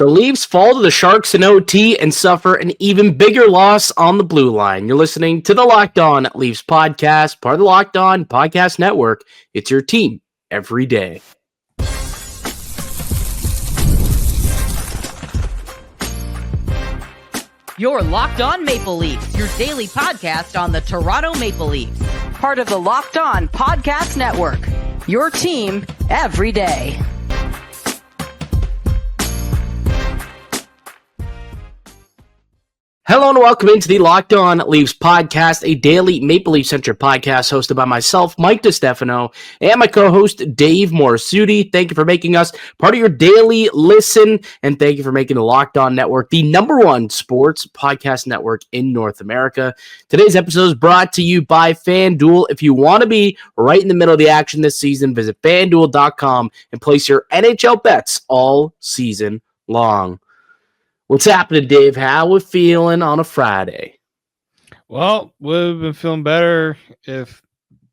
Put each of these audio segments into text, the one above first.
The Leafs fall to the Sharks in OT and suffer an even bigger loss on the blue line. You're listening to the Locked On Leafs podcast, part of the Locked On Podcast Network. It's your team every day. You're Locked On Maple Leafs, your daily podcast on the Toronto Maple Leafs. Part of the Locked On Podcast Network, your team every day. Hello and welcome into the Locked On Leafs podcast, a daily Maple Leaf-centric podcast hosted by myself, Mike DiStefano, and my co-host, Dave Morassutti. Thank you for making us part of your daily listen, and thank you for making the Locked On Network the #1 sports podcast network in North America. Today's episode is brought to you by FanDuel. If you want to be right in the middle of the action this season, visit FanDuel.com and place your NHL bets all season long. What's happening, Dave? How we feeling on a Friday? Well, we've been feeling better if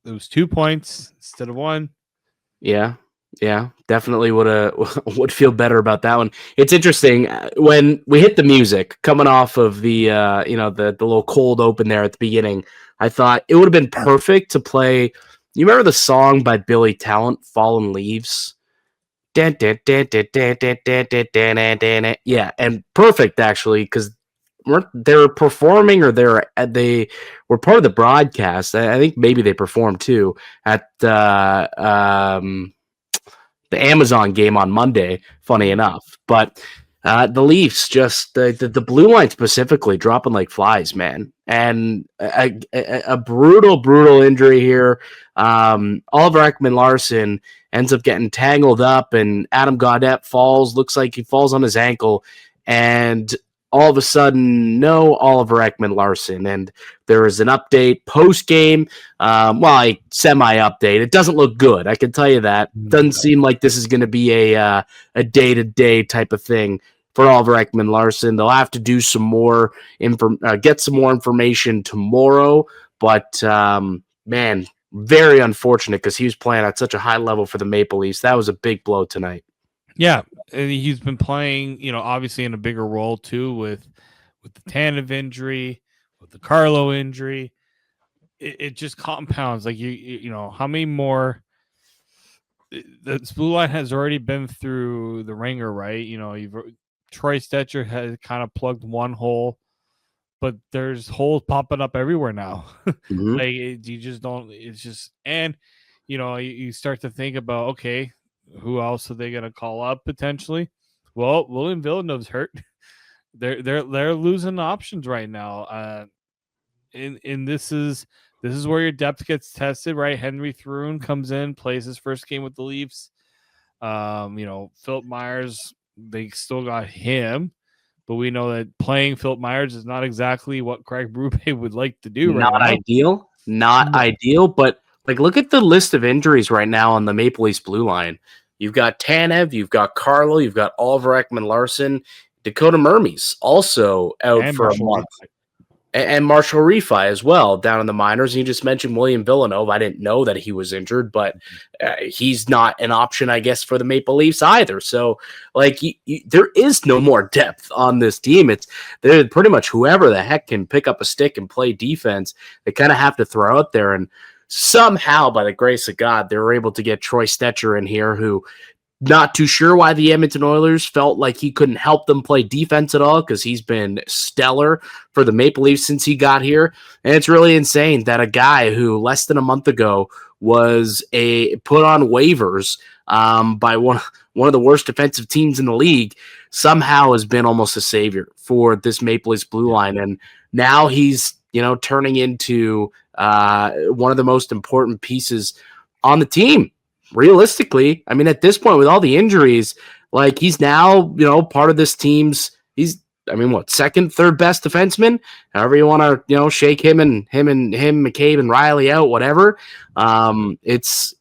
it was 2 points instead of one. Yeah, definitely would feel better about that one. It's interesting when we hit the music coming off of the the little cold open there at the beginning. I thought it would have been perfect to play. You remember the song by Billy Talent, "Fallen Leaves"? Yeah, and perfect actually, because they were performing, or they were part of the broadcast. I think maybe they performed too at the Amazon game on Monday. Funny enough, but the Leafs just the blue line specifically dropping like flies, man, and a brutal injury here. Oliver Ekman-Larsson ends up getting tangled up, and Adam Gaudette falls. Looks like he falls on his ankle, and all of a sudden, no Oliver Ekman-Larsson. And there is an update post-game, semi-update. It doesn't look good, I can tell you that. Doesn't seem like this is going to be a day-to-day type of thing for Oliver Ekman-Larsson. They'll have to do some more, get some more information tomorrow, but man, very unfortunate because he was playing at such a high level for the Maple Leafs. That was a big blow tonight. Yeah, he's been playing, obviously in a bigger role too with the Tanev injury, with the Carlo injury. It just compounds. Like how many more? The blue line has already been through the ringer, right? Troy Stecher has kind of plugged one hole, but there's holes popping up everywhere now. Mm-hmm. You just don't. It's just, and you start to think about, okay, who else are they going to call up potentially? Well, William Nylander's hurt. They're losing options right now. And this is where your depth gets tested, right? Henry Thrun comes in, plays his first game with the Leafs. Philip Myers, they still got him. But we know that playing Philip Myers is not exactly what Craig Berube would like to do. Not ideal. But look at the list of injuries right now on the Maple Leafs blue line. You've got Tanev, you've got Carlo, you've got Oliver Ekman-Larsson, Dakota Murmy's also out and for Marshall a month. And Marshall Refi as well down in the minors. And you just mentioned William Villanova. I didn't know that he was injured, but he's not an option, I guess, for the Maple Leafs either. So, there is no more depth on this team. They're pretty much whoever the heck can pick up a stick and play defense. They kind of have to throw out there. And somehow, by the grace of God, they were able to get Troy Stecher in here, who not too sure why the Edmonton Oilers felt like he couldn't help them play defense at all, because he's been stellar for the Maple Leafs since he got here. And it's really insane that a guy who less than a month ago was put on waivers by one of the worst defensive teams in the league somehow has been almost a savior for this Maple Leafs blue line. And now he's turning into one of the most important pieces on the team. Realistically, I mean, at this point with all the injuries, he's now, part of this team's, second, third best defenseman, however you want to, shake him, McCabe and Riley out, whatever. It's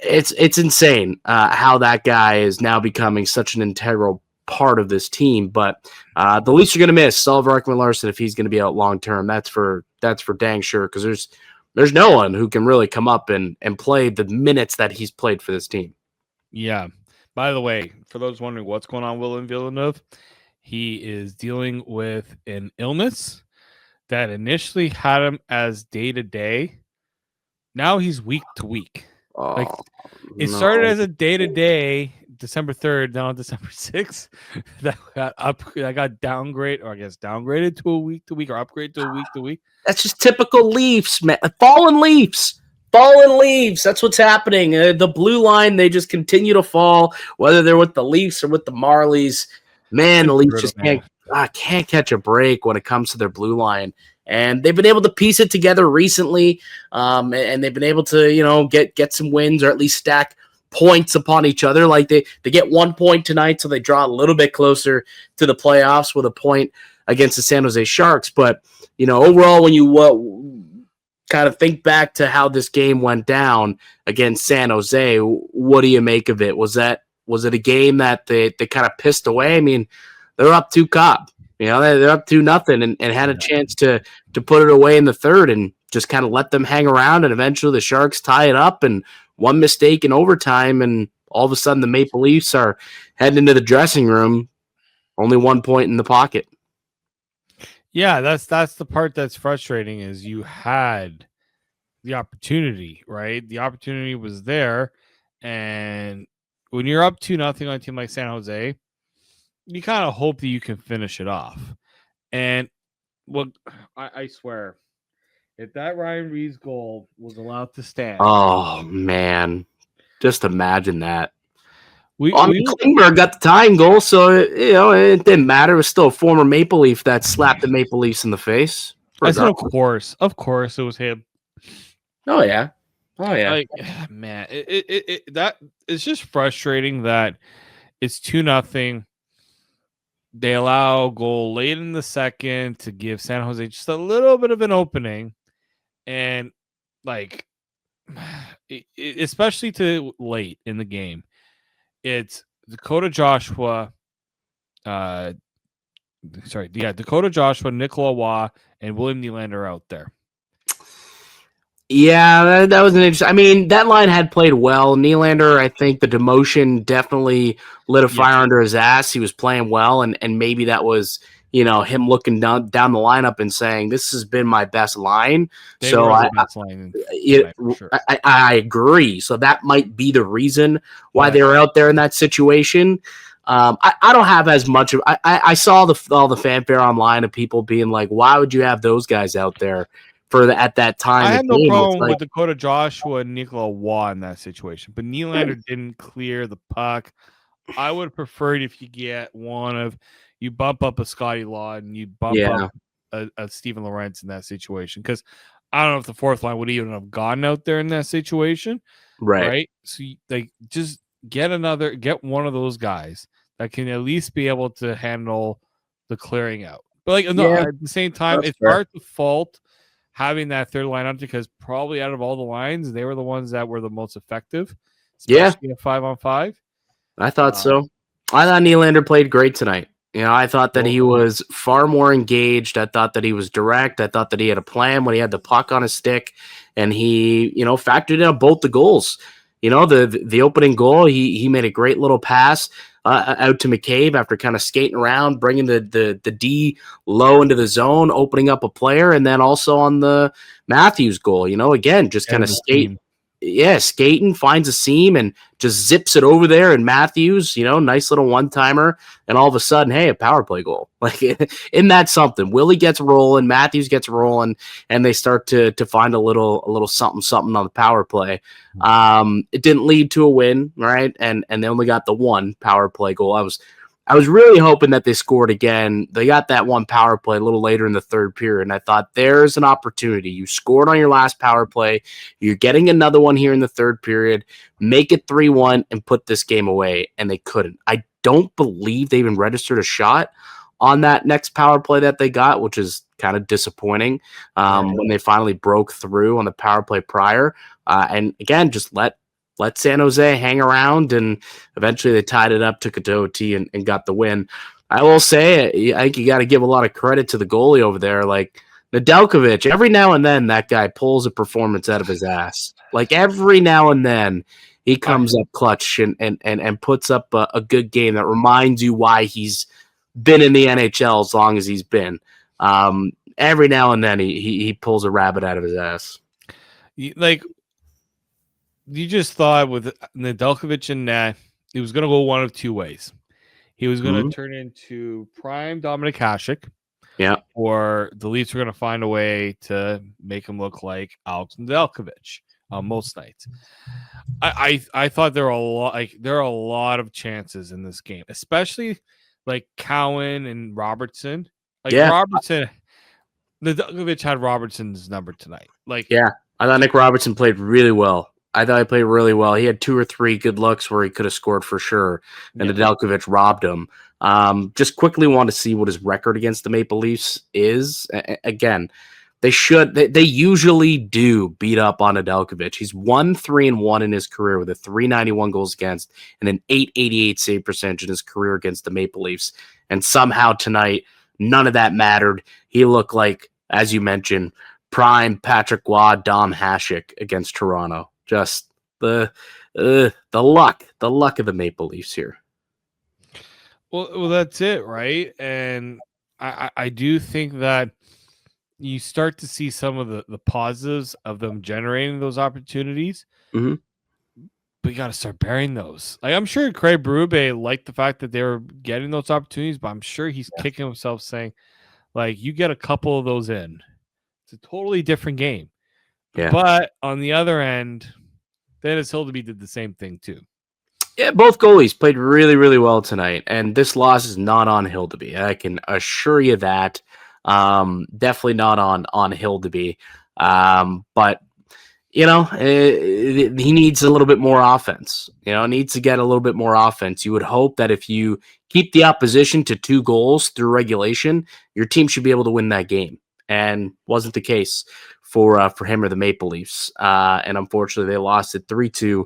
insane how that guy is now becoming such an integral part of this team. But the Leafs are going to miss Oliver Ekman-Larsson if he's going to be out long term. That's for dang sure, because there's no one who can really come up and play the minutes that he's played for this team. Yeah. By the way, for those wondering what's going on with William Villeneuve, he is dealing with an illness that initially had him as day-to-day. Now he's week-to-week. Like, it started as a day-to-day December 3rd, now on December 6th. That got downgraded to a week-to-week or upgraded to a week-to-week. That's just typical Leafs, man. Fallen Leafs. That's what's happening. The blue line, they just continue to fall, whether they're with the Leafs or with the Marlies. Man, the Leafs just can't catch a break when it comes to their blue line. And they've been able to piece it together recently, and they've been able to, get some wins or at least stack points upon each other. Like they get 1 point tonight, so they draw a little bit closer to the playoffs with a point against the San Jose Sharks. But overall, when you kind of think back to how this game went down against San Jose, what do you make of it? Was it a game that they kind of pissed away? I mean, they're up 2 Cobb. They're up 2-0 and had a chance to put it away in the third and just kind of let them hang around. And eventually the Sharks tie it up, and one mistake in overtime, and all of a sudden the Maple Leafs are heading into the dressing room, only 1 point in the pocket. Yeah, that's the part that's frustrating is you had the opportunity, right? The opportunity was there, and when you're up 2-0 on a team like San Jose, you kind of hope that you can finish it off. And I swear, if that Ryan Reeves goal was allowed to stand, oh man, just imagine that. Klingberg got the tying goal, so it didn't matter. It was still a former Maple Leaf that slapped the Maple Leafs in the face. I said, of course, it was him. Oh yeah. Like, man, that it's just frustrating that it's 2-0. They allow a goal late in the second to give San Jose just a little bit of an opening, and especially to late in the game. It's Dakota Joshua, Dakota Joshua, Nicola Waugh, and William Nylander out there. Yeah, that was an interesting. I mean, that line had played well. Nylander, I think the demotion definitely lit a fire under his ass. He was playing well, and maybe that was him looking down the lineup and saying, "This has been my best line." I agree. So that might be the reason why they were out there in that situation. I don't have as much of. I saw all the fanfare online of people being like, "Why would you have those guys out there?" At that time. I had no problem with Dakota Joshua and Nicola Waugh in that situation, but Nylander didn't clear the puck. I would have preferred if you get you bump up a Scotty Law and you bump up a Steven Lorentz in that situation, because I don't know if the fourth line would even have gone out there in that situation. Right? So just get one of those guys that can at least be able to handle the clearing out. But at the same time, it's hard to fault having that third lineup, because probably out of all the lines, they were the ones that were the most effective, especially in 5-on-5. I thought so. I thought Nylander played great tonight. I thought that he was far more engaged. I thought that he was direct. I thought that he had a plan when he had the puck on his stick, and he, factored in both the goals. The opening goal, he made a great little pass out to McCabe after kind of skating around, bringing the D low into the zone, opening up a player, and then also on the Matthews goal, again, just kind of skating. Yeah, skating, finds a seam and just zips it over there. And Matthews, nice little one-timer. And all of a sudden, hey, a power play goal. Isn't that something? Willie gets rolling, Matthews gets rolling, and they start to find a little something on the power play. It didn't lead to a win, right? And they only got the one power play goal. I was really hoping that they scored again. They got that one power play a little later in the third period, and I thought, there's an opportunity. You scored on your last power play. You're getting another one here in the third period. Make it 3-1 and put this game away, and they couldn't. I don't believe they even registered a shot on that next power play that they got, which is kind of disappointing when they finally broke through on the power play prior. And again, just let San Jose hang around, and eventually they tied it up, took it to OT, and got the win. I will say, I think you got to give a lot of credit to the goalie over there. Nedeljkovic, every now and then that guy pulls a performance out of his ass. Every now and then he comes up clutch and puts up a good game that reminds you why he's been in the NHL as long as he's been. Every now and then he pulls a rabbit out of his ass. Like, you just thought with Nedeljkovic in net, he was going to go one of two ways. He was going to turn into prime Dominik Hasek. Yeah. Or the Leafs were going to find a way to make him look like Alex Nedeljkovic on most nights. I thought there are a lot of chances in this game, especially like Cowan and Robertson. Robertson, Nedeljkovic had Robertson's number tonight. I thought Nick Robertson played really well. I thought he played really well. He had 2 or 3 good looks where he could have scored for sure, and Nedeljkovic robbed him. Just quickly want to see what his record against the Maple Leafs is. Again, they usually do beat up on Nedeljkovic. He's 1-3-1 in his career with a 391 goals against and an 888 save percentage in his career against the Maple Leafs. And somehow tonight, none of that mattered. He looked like, as you mentioned, prime Patrick Waugh, Dom Hasek against Toronto. Just the luck of the Maple Leafs here. Well, that's it, right? And I do think that you start to see some of the positives of them generating those opportunities. Mm-hmm. But you got to start bearing those. Like, I'm sure Craig Berube liked the fact that they were getting those opportunities, but I'm sure he's kicking himself saying, like, you get a couple of those in. It's a totally different game. Yeah. But on the other end, Dennis Hildeby did the same thing too. Yeah, both goalies played really, really well tonight, and this loss is not on Hildeby. I can assure you that. Definitely not on Hildeby. But he needs a little bit more offense. Needs to get a little bit more offense. You would hope that if you keep the opposition to 2 goals through regulation, your team should be able to win that game. And wasn't the case for him or the Maple Leafs. And unfortunately, they lost it 3-2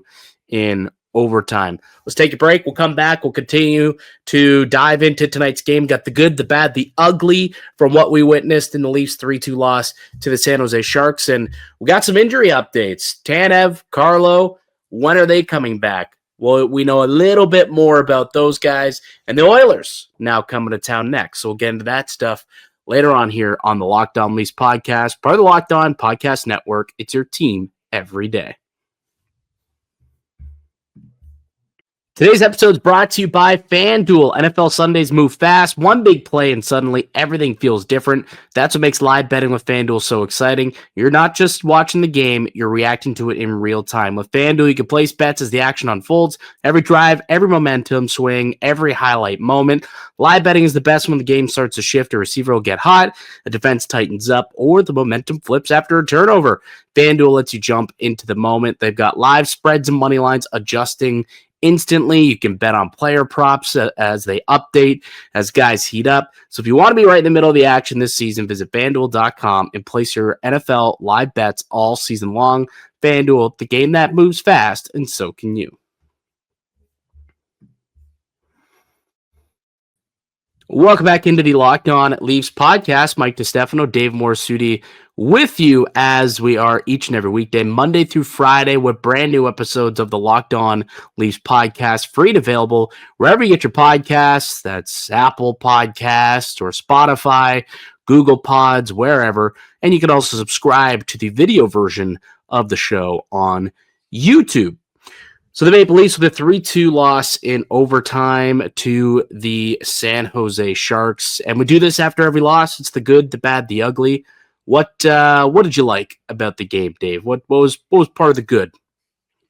in overtime. Let's take a break. We'll come back. We'll continue to dive into tonight's game. Got the good, the bad, the ugly from what we witnessed in the Leafs 3-2 loss to the San Jose Sharks. And we got some injury updates. Tanev, Carlo, when are they coming back? Well, we know a little bit more about those guys. And the Oilers now coming to town next. So we'll get into that stuff later on here on the Locked On Leafs podcast, part of the Locked On Podcast Network. It's your team every day. Today's episode is brought to you by FanDuel. NFL Sundays move fast. One big play and suddenly everything feels different. That's what makes live betting with FanDuel so exciting. You're not just watching the game, you're reacting to it in real time. With FanDuel, you can place bets as the action unfolds. Every drive, every momentum swing, every highlight moment. Live betting is the best when the game starts to shift, a receiver will get hot, a defense tightens up, or the momentum flips after a turnover. FanDuel lets you jump into the moment. They've got live spreads and money lines adjusting instantly. You can bet on player props as they update, as guys heat up. So if you want to be right in the middle of the action this season, visit FanDuel.com and place your NFL live bets all season long. FanDuel, the game that moves fast, and so can you. Welcome back into the Locked On Leafs podcast. Mike DiStefano, David Morassutti with you as we are each and every weekday, Monday through Friday, with brand new episodes of the Locked On Leafs podcast, free and available wherever you get your podcasts. That's Apple Podcasts or Spotify, Google Pods, wherever. And you can also subscribe to the video version of the show on YouTube. So the Maple Leafs with a 3-2 loss in overtime to the San Jose Sharks. And we do this after every loss. It's the good, the bad, the ugly. What did you like about the game, Dave? What was part of the good?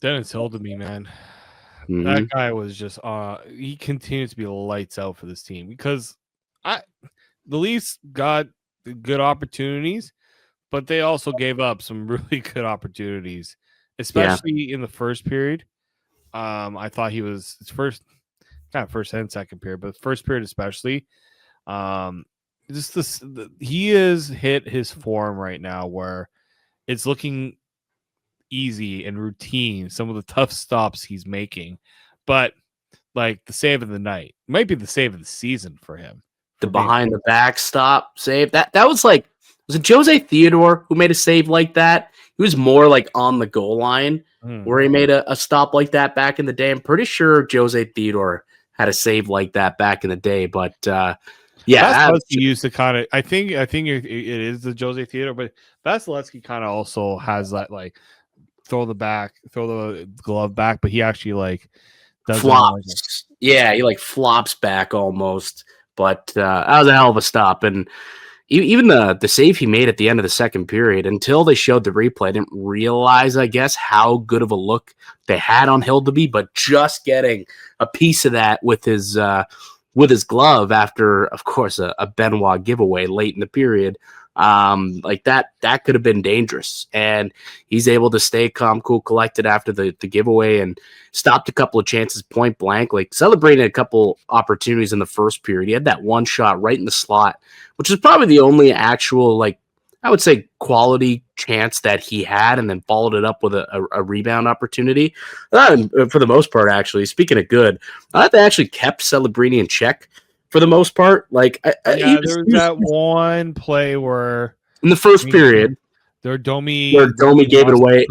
Dennis Hildeby, man. Mm-hmm. That guy was just he continues to be lights out for this team because the Leafs got good opportunities, but they also gave up some really good opportunities, especially in the first period. I thought he was first and second period, but first period especially. He has hit his form right now where it's looking easy and routine. Some of the tough stops he's making, but like the save of the night might be the save of the season for him. The behind the back stop save that was it Jose Theodore who made a save like that? He was more like on the goal line. where he made a stop like that back in the day. I'm pretty sure Jose Theodore had a save like that back in the day, but Vasilevsky used to kind of. I think it is the Jose Theodore, but Vasilevsky kind of also has that like throw the glove back, but he actually like does flops. Yeah, he like flops back almost. But that was a hell of a stop, and even the save he made at the end of the second period, until they showed the replay, I didn't realize, I guess, how good of a look they had on Hildeby, but just getting a piece of that with his glove after, of course, a Benoit giveaway late in the period, like that could have been dangerous. And he's able to stay calm, cool, collected after the giveaway and stopped a couple of chances point blank, like celebrating a couple opportunities in the first period. He had that one shot right in the slot, which is probably the only actual, like, I would say, quality chance that he had, and then followed it up with a rebound opportunity. For the most part, actually, speaking of good, I thought they actually kept Celebrini in check for the most part. Like, there was that one play where in the first period, Domi gave it away.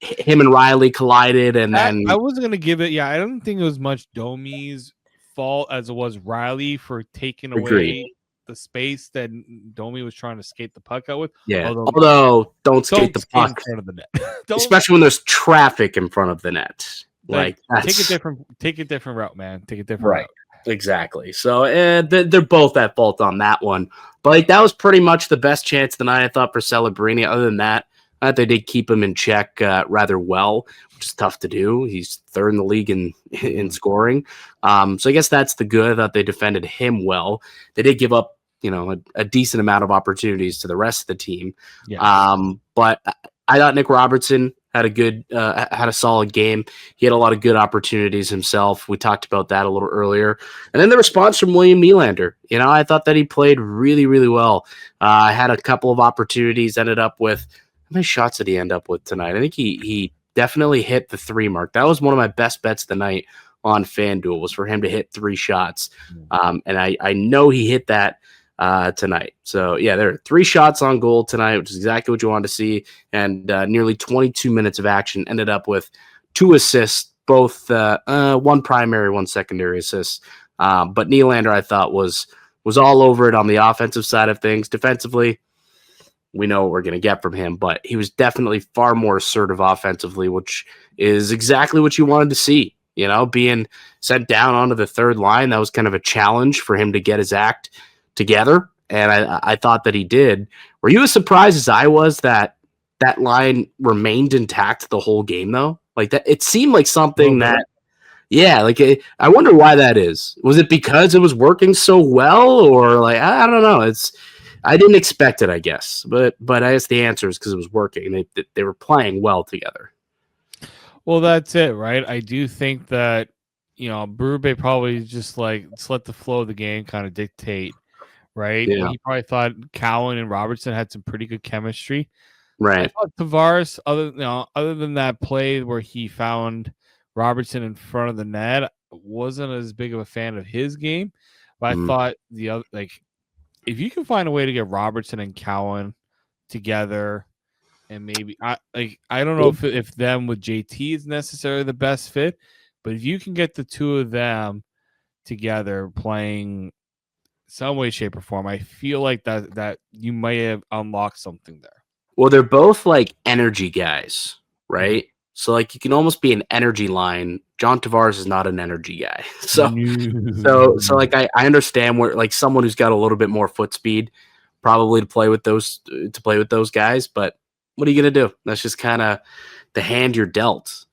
Him and Riley collided, and then I wasn't gonna give it. Yeah, I don't think it was much Domi's fault as it was Riley for taking away the space that Domi was trying to skate the puck out with. Yeah, although don't skate the puck in front of the net, especially when there's traffic in front of the net. Like take a different route, man. Take a different route. Exactly. So they're both at fault on that one. But like, that was pretty much the best chance of the night, I thought, for Celebrini. Other than that, I thought they did keep him in check rather well, which is tough to do. He's third in the league in scoring. So I guess that's the good. I thought they defended him well. They did give up, a decent amount of opportunities to the rest of the team. Yeah. But I thought Nick Robertson had a solid game. He had a lot of good opportunities himself. We talked about that a little earlier. And then the response from William Nylander. I thought that he played really, really well. Had a couple of opportunities, ended up with, how many shots did he end up with tonight? I think he definitely hit the 3 mark. That was one of my best bets of the night on FanDuel, was for him to hit 3 shots. And I know he hit that tonight. So yeah, there are 3 shots on goal tonight, which is exactly what you wanted to see. And nearly 22 minutes of action, ended up with 2 assists, both one primary, 1 secondary assist. But Nylander, I thought, was all over it on the offensive side of things. Defensively, we know what we're going to get from him, but he was definitely far more assertive offensively, which is exactly what you wanted to see. Being sent down onto the third line, that was kind of a challenge for him to get his act together, and I thought that he did. Were you as surprised as I was that line remained intact the whole game, though? Like, that, it seemed like something that, yeah, like, I wonder why that is. Was it because it was working so well, or like, I don't know. I didn't expect it, I guess, but I guess the answer is because it was working. They were playing well together. Well, that's it, right? I do think that Berube probably just like, let's let the flow of the game kind of dictate. Right. Yeah. He probably thought Cowan and Robertson had some pretty good chemistry. Right. I thought Tavares, other than that play where he found Robertson in front of the net, wasn't as big of a fan of his game. But I thought the other, like, if you can find a way to get Robertson and Cowan together, and maybe I don't know if them with JT is necessarily the best fit, but if you can get the 2 of them together playing some way, shape, or form, I feel like that you might have unlocked something there. Well, they're both like energy guys, right? So like, you can almost be an energy line. John Tavares is not an energy guy. So like, I understand where, like, someone who's got a little bit more foot speed probably to play with those guys, but what are you gonna do? That's just kind of the hand you're dealt.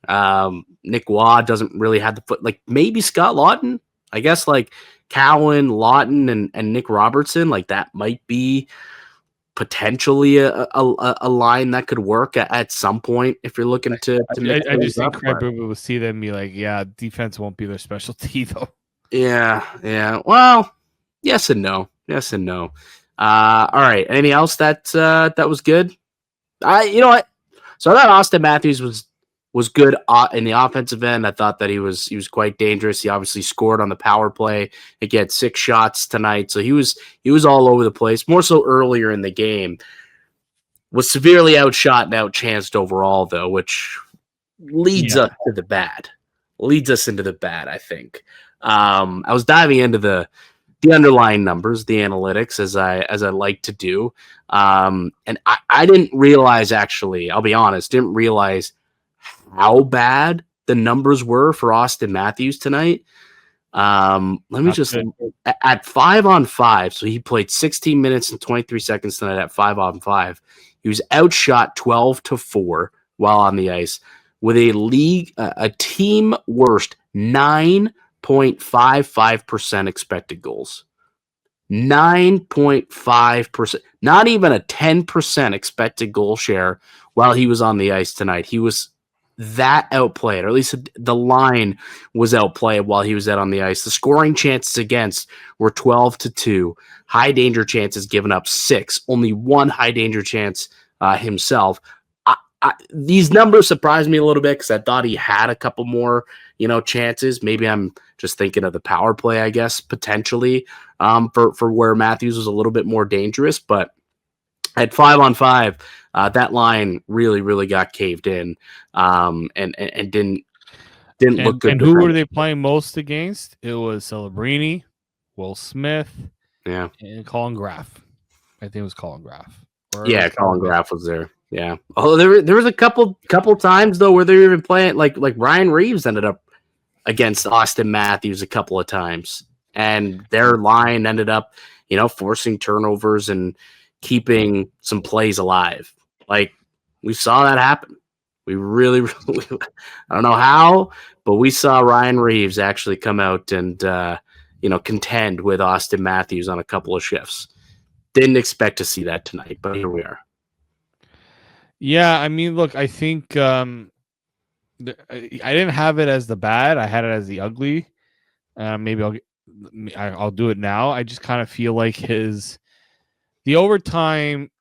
Nick Waugh doesn't really have the foot, like maybe Scott Lawton, I guess, like Cowan, Lawton, and Nick Robertson, like that might be potentially a line that could work at some point if you're looking to I just think Craig Berube will see them and be like, yeah, defense won't be their specialty though. Yeah. Well, yes and no. All right. Anything else that was good? So I thought Auston Matthews was good in the offensive end. I thought that he was quite dangerous. He obviously scored on the power play. He had 6 shots tonight, so he was all over the place. More so earlier in the game. Was severely outshot and outchanced overall, though, which leads us to the bad. Leads us into the bad, I think. I was diving into the underlying numbers, the analytics, as I like to do. And I didn't realize, actually, I'll be honest, didn't realize how bad the numbers were for Auston Matthews tonight. Let me just at 5-on-5. So he played 16 minutes and 23 seconds tonight at 5-on-5. He was outshot 12-4 while on the ice with a team worst 9.55% expected goals. 9.5%, not even a 10% expected goal share while he was on the ice tonight. He was that outplayed, or at least the line was outplayed while he was out on the ice. The scoring chances against were 12-2. High danger chances given up 6. Only one high danger chance himself. These numbers surprised me a little bit because I thought he had a couple more, chances. Maybe I'm just thinking of the power play, I guess, potentially for where Matthews was a little bit more dangerous. But at 5-on-5, that line really, really got caved in and didn't look good. And who were they playing most against? It was Celebrini, Will Smith, and Colin Graff. I think it was Colin Graff. Colin Graff was there. Yeah. Oh, there was a couple times though where they were even playing like Ryan Reeves ended up against Auston Matthews a couple of times, and their line ended up, forcing turnovers and keeping some plays alive. Like we saw that happen. We really, really, I don't know how, but we saw Ryan Reeves actually come out and contend with Auston Matthews on a couple of shifts. Didn't expect to see that tonight, but here we are. Yeah, I mean, look, I think I didn't have it as the bad. I had it as the ugly. Maybe I'll do it now. I just kind of feel like the overtime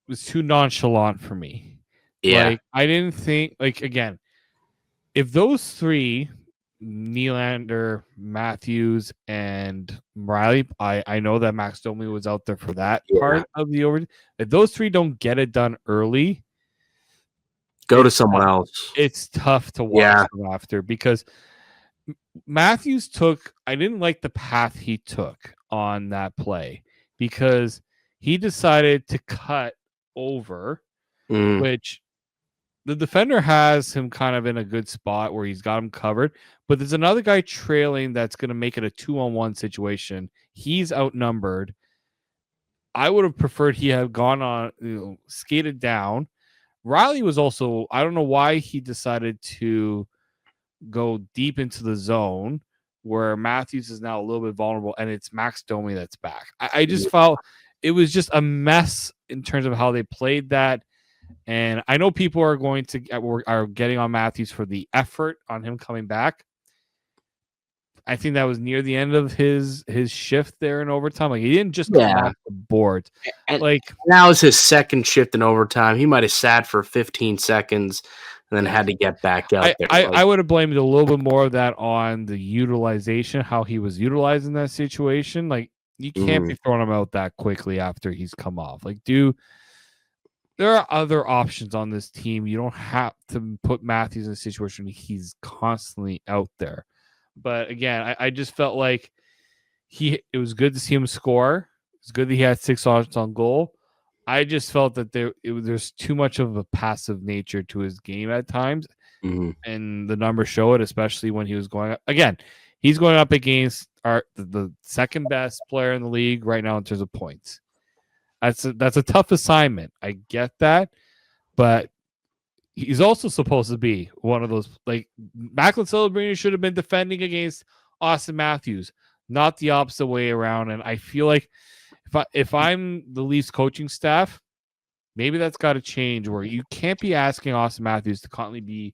was too nonchalant for me. Yeah, like, I didn't think again, if those three, Nylander, Matthews, and Riley, I know that Max Domi was out there for that part of the overtime. If those three don't get it done early, go to someone else. It's tough to watch them after because Matthews I didn't like the path he took on that play because he decided to cut over, which the defender has him kind of in a good spot where he's got him covered, but there's another guy trailing that's going to make it a 2-on-1 situation. He's outnumbered. I would have preferred he had gone on, skated down. Riley was also, I don't know why he decided to go deep into the zone where Matthews is now a little bit vulnerable, and it's Max Domi that's back. I just felt it was just a mess in terms of how they played that. And I know people are getting on Matthews for the effort on him coming back. I think that was near the end of his shift there in overtime. Like he didn't just come off the board. And now is his second shift in overtime. He might have sat for 15 seconds and then had to get back out there. I would have blamed a little bit more of that on the utilization, how he was utilizing that situation. Like you can't be throwing him out that quickly after he's come off. Like, there are other options on this team. You don't have to put Matthews in a situation where he's constantly out there. But again, I just felt like it was good to see him score. It's good that he had 6 shots on goal. I just felt that there's too much of a passive nature to his game at times. And the numbers show it, especially when he was going up. Again, he's going up against the second best player in the league right now in terms of points. That's a tough assignment. I get that, but he's also supposed to be one of those, like Macklin Celebrini should have been defending against Auston Matthews, not the opposite way around. And I feel like if I'm the Leafs coaching staff, maybe that's got to change where you can't be asking Auston Matthews to constantly be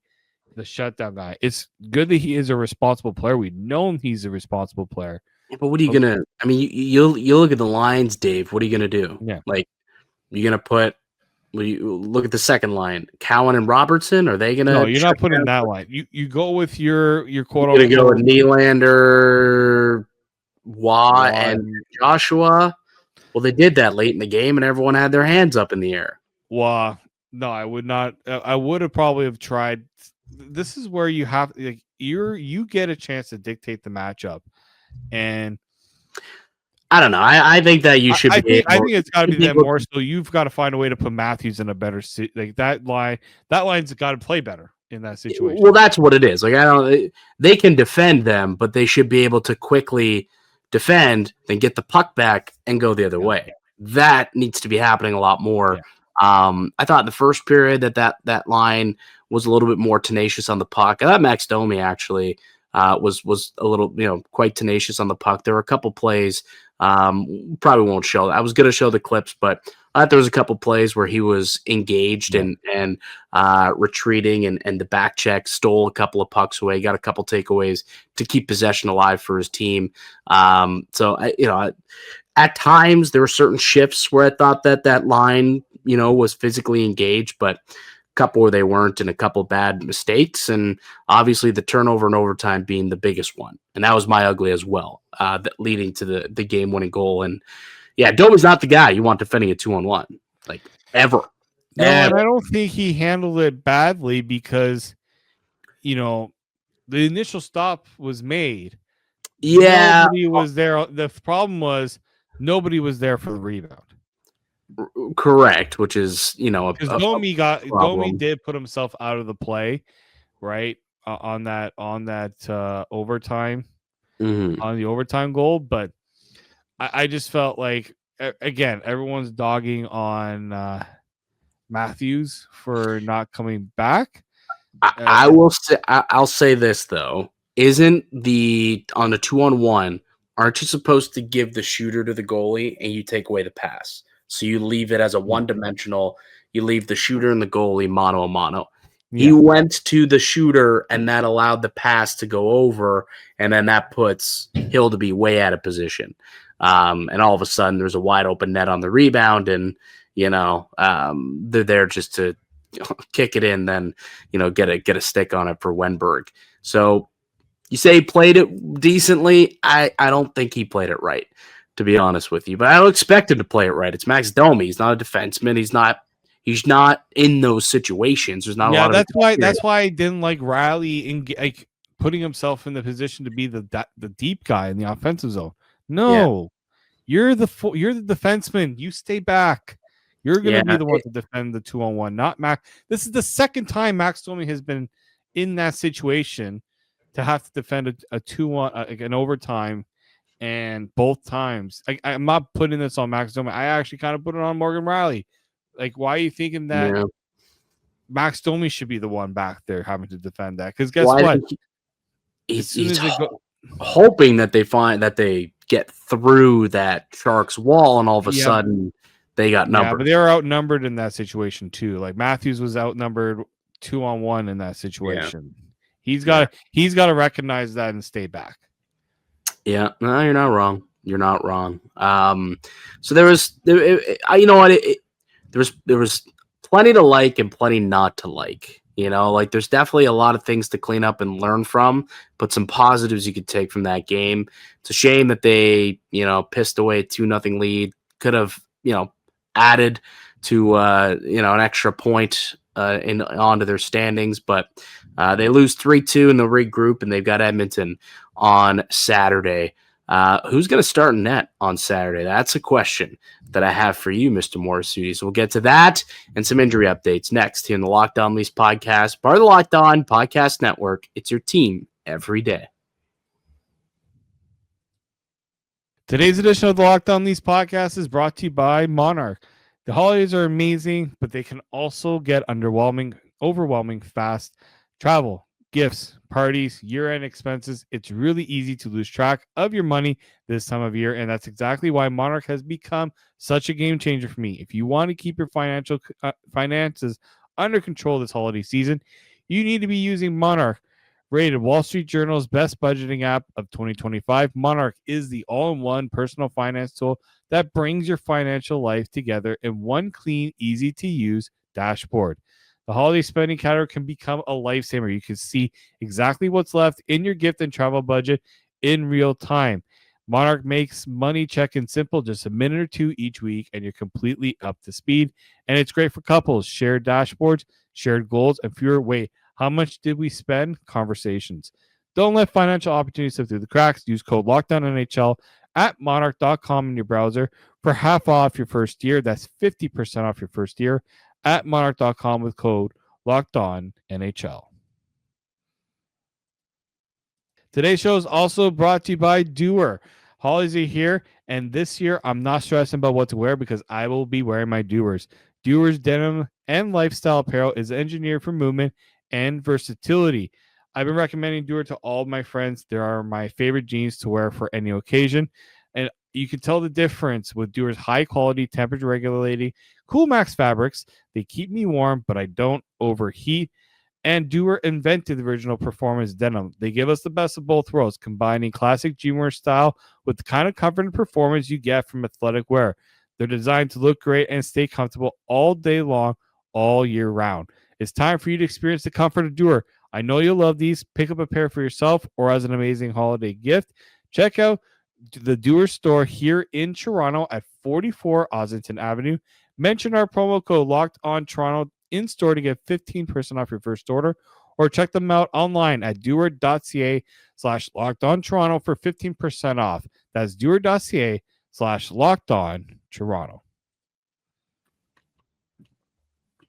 the shutdown guy. It's good that he is a responsible player. We've known he's a responsible player. But what are you gonna? I mean, you look at the lines, Dave. What are you gonna do? Yeah, like you're gonna put. You look at the second line, Cowan and Robertson. Are they gonna? No, you're not putting that line. You go with your quote. You're gonna go with Nylander, Watt, and Joshua. Well, they did that late in the game, and everyone had their hands up in the air. Well, no, I would not. I would have probably have tried this is where you have like you get a chance to dictate the matchup, and I don't know. I think that you should be. I think it's got to be them able, more. So you've got to find a way to put Matthews in a better like that line. That line's got to play better in that situation. Well, that's what it is. Like I don't. They can defend them, but they should be able to quickly defend, then get the puck back and go the other way. That needs to be happening a lot more. Yeah. I thought in the first period that line was a little bit more tenacious on the puck. I thought Max Domi actually was a little, quite tenacious on the puck. There were a couple plays. Probably won't show. I was going to show the clips, but I thought there was a couple plays where he was engaged and retreating and the back check, stole a couple of pucks away, got a couple takeaways to keep possession alive for his team. At times there were certain shifts where I thought that line, was physically engaged, but a couple where they weren't, and a couple bad mistakes, and obviously the turnover and overtime being the biggest one, and that was my ugly as well, leading to the game-winning goal. And yeah, Domi's not the guy you want defending a 2-on-1, like ever. No, and I don't think he handled it badly because, the initial stop was made. Yeah, nobody was there. The problem was nobody was there for the rebound. Correct, which is because Domi did put himself out of the play, right, on that overtime, on the overtime goal. But I just felt like, again, everyone's dogging on Matthews for not coming back. I will say, I'll say this though: isn't on a 2-on-1? Aren't you supposed to give the shooter to the goalie and you take away the pass? So you leave it as a one-dimensional. You leave the shooter and the goalie mano a mano. Yeah. He went to the shooter, and that allowed the pass to go over, and then that puts Hildeby way out of position. And all of a sudden, there's a wide open net on the rebound, and they're there just to kick it in, then get a stick on it for Wenberg. So you say he played it decently. I don't think he played it right, to be honest with you. But I don't expect him to play it right. It's Max Domi. He's not a defenseman. He's not in those situations. There's not a lot of that's why I didn't like Riley putting himself in the position to be the deep guy in the offensive zone. No. You're the defenseman. You stay back. You're going to be the one to defend the 2-on-1, not Max. This is the second time Max Domi has been in that situation to have to defend a 2-on, an overtime. And both times, I'm not putting this on Max Domi. I actually kind of put it on Morgan Riley. Like, why are you thinking that Max Domi should be the one back there having to defend that? Because guess what? He's hoping that they get through that Sharks wall, and all of a sudden they got numbered. Yeah, but they were outnumbered in that situation too. Like Matthews was outnumbered 2-on-1 in that situation. Yeah. He's got to recognize that and stay back. Yeah, no, you're not wrong. You're not wrong. So there was plenty to like and plenty not to like. There's definitely a lot of things to clean up and learn from, but some positives you could take from that game. It's a shame that they, pissed away a 2-0 lead. Could have, added to, an extra point onto their standings, but they lose 3-2 in the regroup, and they've got Edmonton on Saturday. Who's going to start in net on Saturday? That's a question that I have for you, Mr. Morassutti. So we'll get to that and some injury updates next here in the Locked On Leafs podcast, part of the Locked On Podcast Network. It's your team every day. Today's edition of the Locked On Leafs podcast is brought to you by Monarch. The holidays are amazing, but they can also get overwhelming fast. Travel, gifts, parties, year-end expenses. It's really easy to lose track of your money this time of year, and that's exactly why Monarch has become such a game changer for me. If you want to keep your finances under control this holiday season, you need to be using Monarch. Rated Wall Street Journal's best budgeting app of 2025, Monarch is the all-in-one personal finance tool that brings your financial life together in one clean, easy-to-use dashboard. The holiday spending category can become a lifesaver. You can see exactly what's left in your gift and travel budget in real time. Monarch makes money check-in simple, just a minute or two each week, and you're completely up to speed. And it's great for couples, shared dashboards, shared goals, and fewer. Wait, How much did we spend? Conversations. Don't let financial opportunities slip through the cracks. Use code LOCKDOWNNHL at monarch.com in your browser for half off your first year. That's 50% off your first year at monarch.com with code LOCKEDONNHL. Today's show is also brought to you by DUER. Holidays are here, and this year I'm not stressing about what to wear because I will be wearing my DUERs. DUER's denim and lifestyle apparel is engineered for movement and versatility. I've been recommending DUER to all of my friends. They are my favorite jeans to wear for any occasion, and you can tell the difference with DUER's high-quality, temperature-regulating, cool max fabrics. They keep me warm, but I don't overheat. And DUER invented the original performance denim. They give us the best of both worlds, combining classic jean wear style with the kind of comfort and performance you get from athletic wear. They're designed to look great and stay comfortable all day long, all year round. It's time for you to experience the comfort of DUER. I know you'll love these. Pick up a pair for yourself or as an amazing holiday gift. Check out the DUER store here in Toronto at 44 Ossington Avenue. Mention our promo code LOCKEDONTORONTO in store to get 15% off your first order, or check them out online at doer.ca/LockedOnToronto for 15% off. That's doer.ca/LockedOnToronto.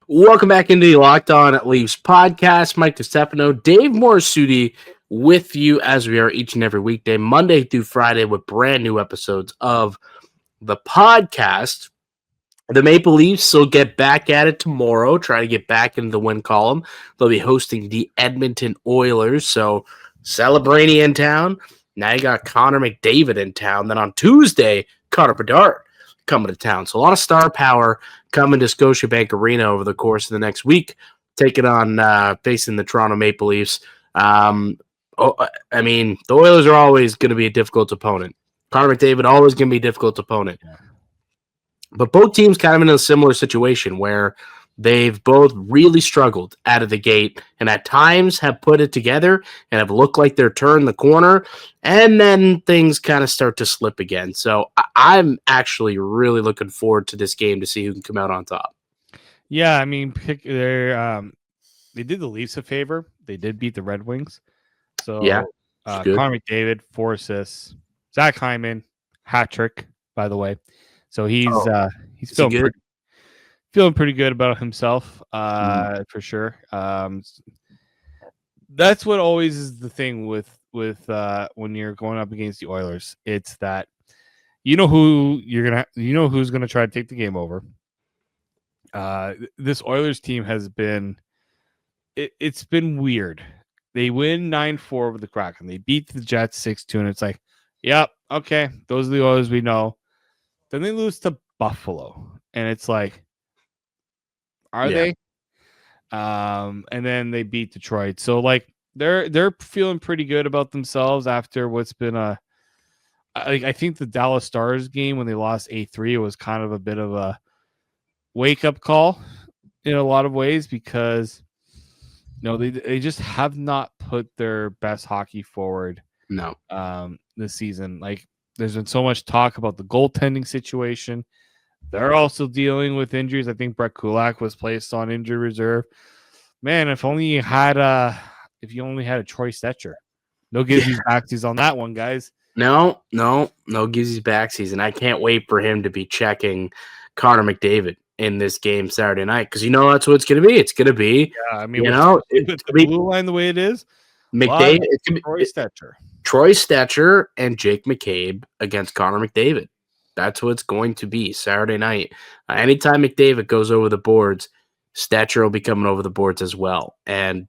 Welcome back into the Locked On Leafs podcast. Mike DiStefano, Dave Morassutti with you as we are each and every weekday, Monday through Friday, with brand new episodes of the podcast. The Maple Leafs will get back at it tomorrow, try to get back into the win column. They'll be hosting the Edmonton Oilers, so celebrating in town. Now you got Connor McDavid in town. Then on Tuesday, Connor Bedard coming to town. So a lot of star power coming to Scotiabank Arena over the course of the next week, taking on facing the Toronto Maple Leafs. The Oilers are always going to be a difficult opponent. Connor McDavid always going to be a difficult opponent. Yeah. But both teams kind of in a similar situation where they've both really struggled out of the gate and at times have put it together and have looked like they're turned the corner, and then things kind of start to slip again. So I'm actually really looking forward to this game to see who can come out on top. Yeah, I mean, they did the Leafs a favor. They did beat the Red Wings. So yeah, Connor McDavid, 4 assists. Zach Hyman, hat trick, by the way. So he's feeling pretty good about himself, for sure. That's what always is the thing with when you're going up against the Oilers. It's that who's gonna try to take the game over. This Oilers team has been it's been weird. They win 9-4 over the Kraken. They beat the Jets 6-2, and it's like, yep, okay, those are the Oilers we know. Then they lose to Buffalo, and it's like, are they? And then they beat Detroit. So like they're feeling pretty good about themselves after what's been I think the Dallas Stars game when they lost 8-3 was kind of a bit of a wake up call in a lot of ways because they just have not put their best hockey forward. No. This season, like. There's been so much talk about the goaltending situation. They're also dealing with injuries. I think Brett Kulak was placed on injury reserve. Man, if you only had a Troy Stetcher. No Gizzy's backsies on that one, guys. No Gizzy's backsies, and I can't wait for him to be checking Connor McDavid in this game Saturday night because that's what it's going to be. It's going to be, with the blue line the way it is. McDavid, it's going to be Troy Stetcher and Jake McCabe against Connor McDavid. That's what it's going to be Saturday night. Anytime McDavid goes over the boards, Stetcher will be coming over the boards as well. And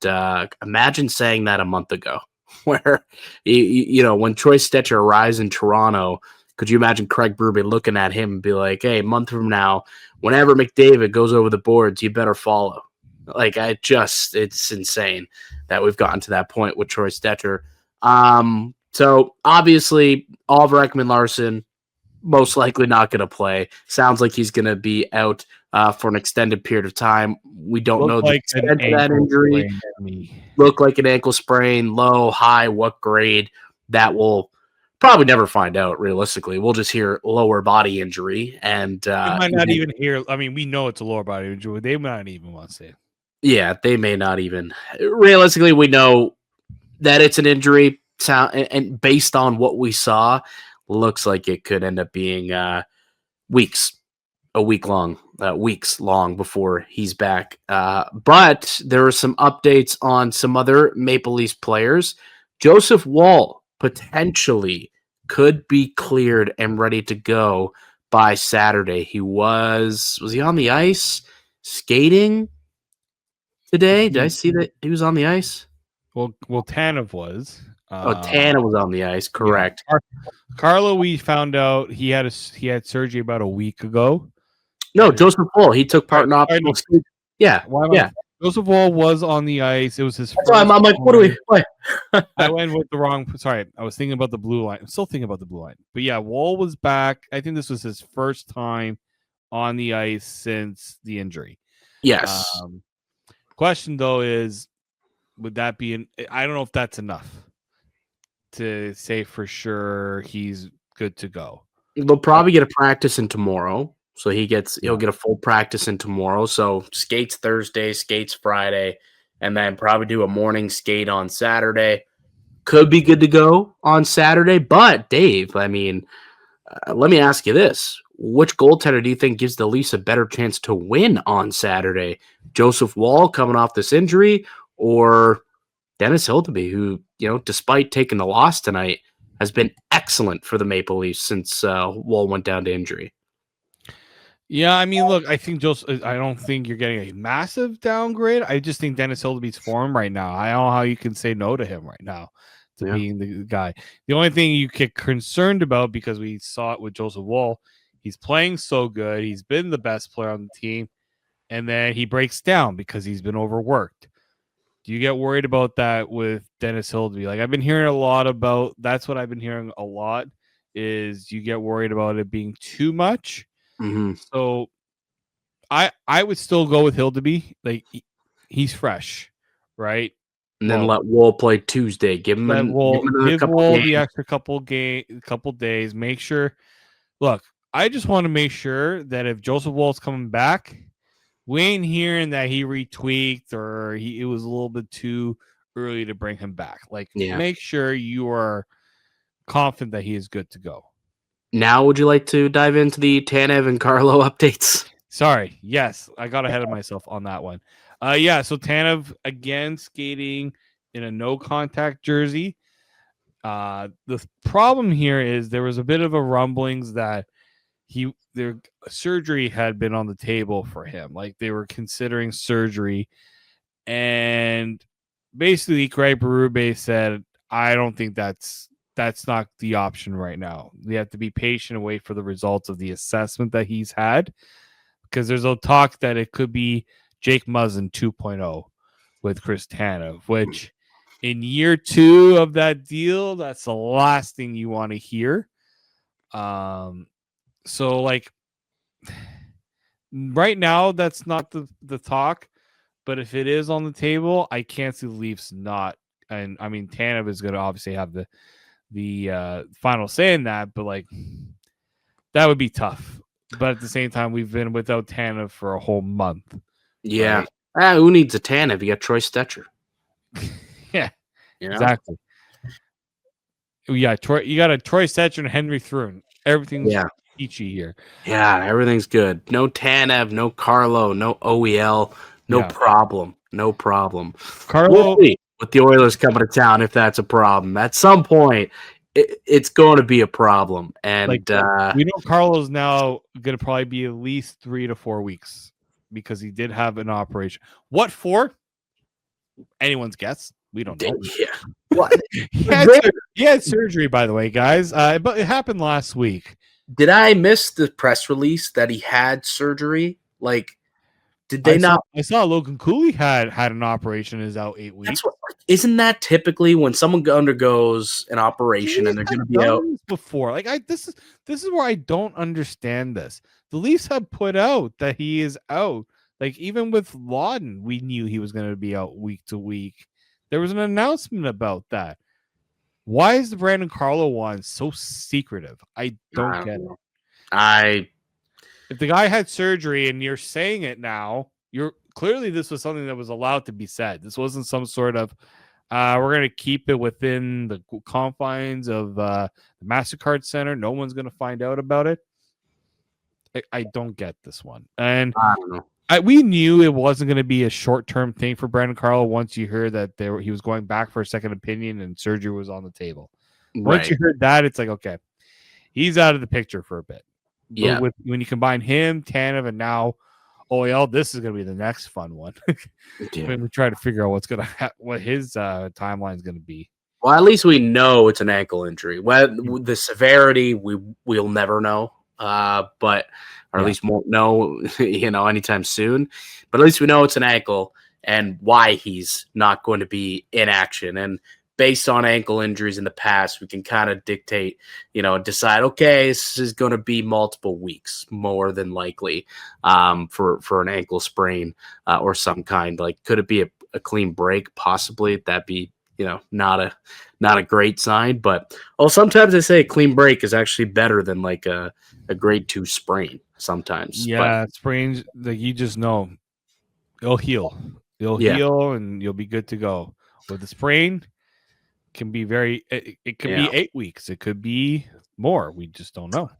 imagine saying that a month ago, where when Troy Stetcher arrives in Toronto, could you imagine Craig Berube looking at him and be like, "Hey, a month from now, whenever McDavid goes over the boards, you better follow." Like it's insane that we've gotten to that point with Troy Stetcher. So obviously Oliver Ekman-Larsson most likely not going to play. Sounds like he's going to be out for an extended period of time. We don't know the extent of that injury. Look like an ankle sprain, low, high, what grade? That will probably never find out realistically. We'll just hear lower body injury, and we might not even hear. I mean, we know it's a lower body injury. They might not even want to say it. Yeah, they may not even. Realistically, we know that it's an injury, and based on what we saw, looks like it could end up being weeks, weeks long before he's back. But there are some updates on some other Maple Leafs players. Joseph Woll potentially could be cleared and ready to go by Saturday. Was he on the ice skating today? Did I see that he was on the ice? Well, Tanev was. Tanev was on the ice, correct. Yeah. Carlo, we found out he had surgery about a week ago. No, Joseph Woll. He took part in optional. Yeah, yeah. Joseph Woll was on the ice. It was his first. I'm like, what do we? What? I went with the wrong. Sorry, I was thinking about the blue line. I'm still thinking about the blue line. But yeah, Woll was back. I think this was his first time on the ice since the injury. Yes. Question though is, would that be I don't know if that's enough to say for sure he's good to go. They'll probably get a practice in tomorrow. So he'll get a full practice in tomorrow. So skates Thursday, skates Friday, and then probably do a morning skate on Saturday. Could be good to go on Saturday. But Dave, I mean, let me ask you this. Which goaltender do you think gives the Leafs a better chance to win on Saturday? Joseph Woll coming off this injury, or Dennis Hildeby, who, despite taking the loss tonight, has been excellent for the Maple Leafs since Woll went down to injury? Yeah, I mean, look, I don't think you're getting a massive downgrade. I just think Dennis Hildeby's form right now. I don't know how you can say no to him right now to being the guy. The only thing you get concerned about, because we saw it with Joseph Woll, he's playing so good. He's been the best player on the team, and then he breaks down because he's been overworked. Do you get worried about that with Dennis Hildeby? Like, I've been hearing a lot about, that's what I've been hearing a lot, is you get worried about it being too much. Mm-hmm. So I would still go with Hildeby. Like, he's fresh, right? And then let Woll play Tuesday. Give him the extra couple days. Make sure. Look, I just want to make sure that if Joseph Woll's coming back, we ain't hearing that he retweaked or it was a little bit too early to bring him back. Like, make sure you are confident that he is good to go. Now, would you like to dive into the Tanev and Carlo updates? Sorry. Yes, I got ahead of myself on that one. So Tanev again skating in a no contact jersey. The problem here is there was a bit of a rumblings that their surgery had been on the table for him. Like, they were considering surgery, and basically Greg Berube said, I don't think that's not the option right now. We have to be patient and wait for the results of the assessment that he's had, because there's a talk that it could be Jake Muzzin 2.0 with Chris Tanev, which in year 2 of that deal, that's the last thing you want to hear. So, like, right now, that's not the talk, but if it is on the table, I can't see the Leafs not. And I mean, Tanev is going to obviously have the final say in that, but like, that would be tough. But at the same time, we've been without Tanev for a whole month. Yeah. Right? Who needs a Tanev? You got Troy Stecher. Yeah, exactly. Yeah, you got a Troy Stecher and Henry Thrun. Everything's peachy here. Yeah, everything's good. No Tanev, no Carlo, no OEL, no problem. No problem. Carlo, we'll see with the Oilers coming to town, if that's a problem. At some point, it's going to be a problem. And we know Carlo's now going to probably be at least 3 to 4 weeks because he did have an operation. What for? Anyone's guess. We don't know. Yeah. What? he had surgery, by the way, guys. But it happened last week. Did I miss the press release that he had surgery? Like, did they not? I saw Logan Cooley had an operation, is out 8 weeks. Isn't that typically when someone undergoes an operation and they're going to be out before? Like, this is where I don't understand this. The Leafs have put out that he is out. Like, even with Lawton, we knew he was going to be out week to week. There was an announcement about that. Why is the Brandon Carlo one so secretive? I don't get it. If the guy had surgery and you're saying it now, you're clearly this was something that was allowed to be said. This wasn't some sort of we're going to keep it within the confines of the MasterCard Center. No one's going to find out about it. I don't get this one. And I don't know. we knew it wasn't going to be a short-term thing for Brandon Carlo once you heard that he was going back for a second opinion and surgery was on the table. Once you heard that, it's like, okay, he's out of the picture for a bit. Yeah. But when you combine him, Tanev, and now OEL, this is going to be the next fun one. When we try to figure out what his timeline is going to be. Well, at least we know it's an ankle injury. Well, the severity we'll never know, or at least won't know, anytime soon. But at least we know it's an ankle and why he's not going to be in action. And based on ankle injuries in the past, we can kind of dictate, decide, okay, this is going to be multiple weeks, more than likely, for an ankle sprain or some kind. Like, could it be a clean break? Possibly. That'd be, not a great sign. But sometimes they say a clean break is actually better than like a grade 2 sprain. Sometimes, sprains, like, you just know it'll heal. It'll heal, and you'll be good to go. With the sprain, can be it could be 8 weeks, it could be more, we just don't know.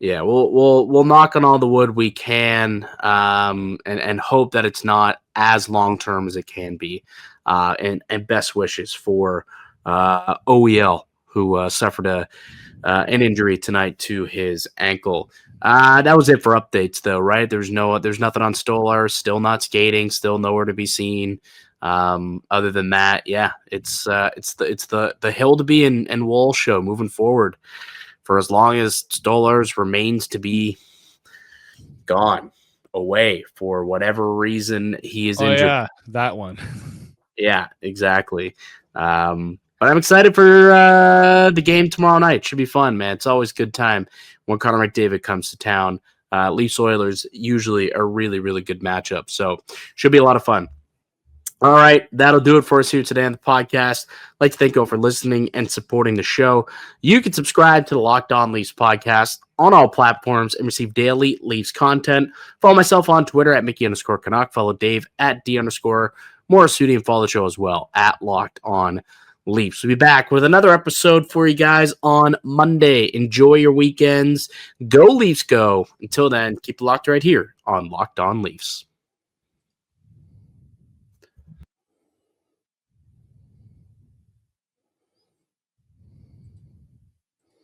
We'll knock on all the wood we can, and hope that it's not as long term as it can be, and best wishes for OEL, who suffered an injury tonight to his ankle. That was it for updates, though, right? There's nothing on Stolar, still not skating, still nowhere to be seen. Other than that, it's the Hildeby and Wall show moving forward for as long as Stolarz remains to be gone away for whatever reason he is injured. Yeah, that one. Yeah, exactly. But I'm excited for the game tomorrow night. Should be fun, man. It's always a good time when Connor McDavid comes to town. Leafs Oilers usually a really, really good matchup. So should be a lot of fun. All right, that'll do it for us here today on the podcast. I'd like to thank you all for listening and supporting the show. You can subscribe to the Locked On Leafs podcast on all platforms and receive daily Leafs content. Follow myself on Twitter at Mickey_Canuck. Follow Dave at D_Morassutti, and follow the show as well at Locked On Leafs. We'll be back with another episode for you guys on Monday. Enjoy your weekends. Go Leafs, go. Until then, keep it locked right here on Locked On Leafs.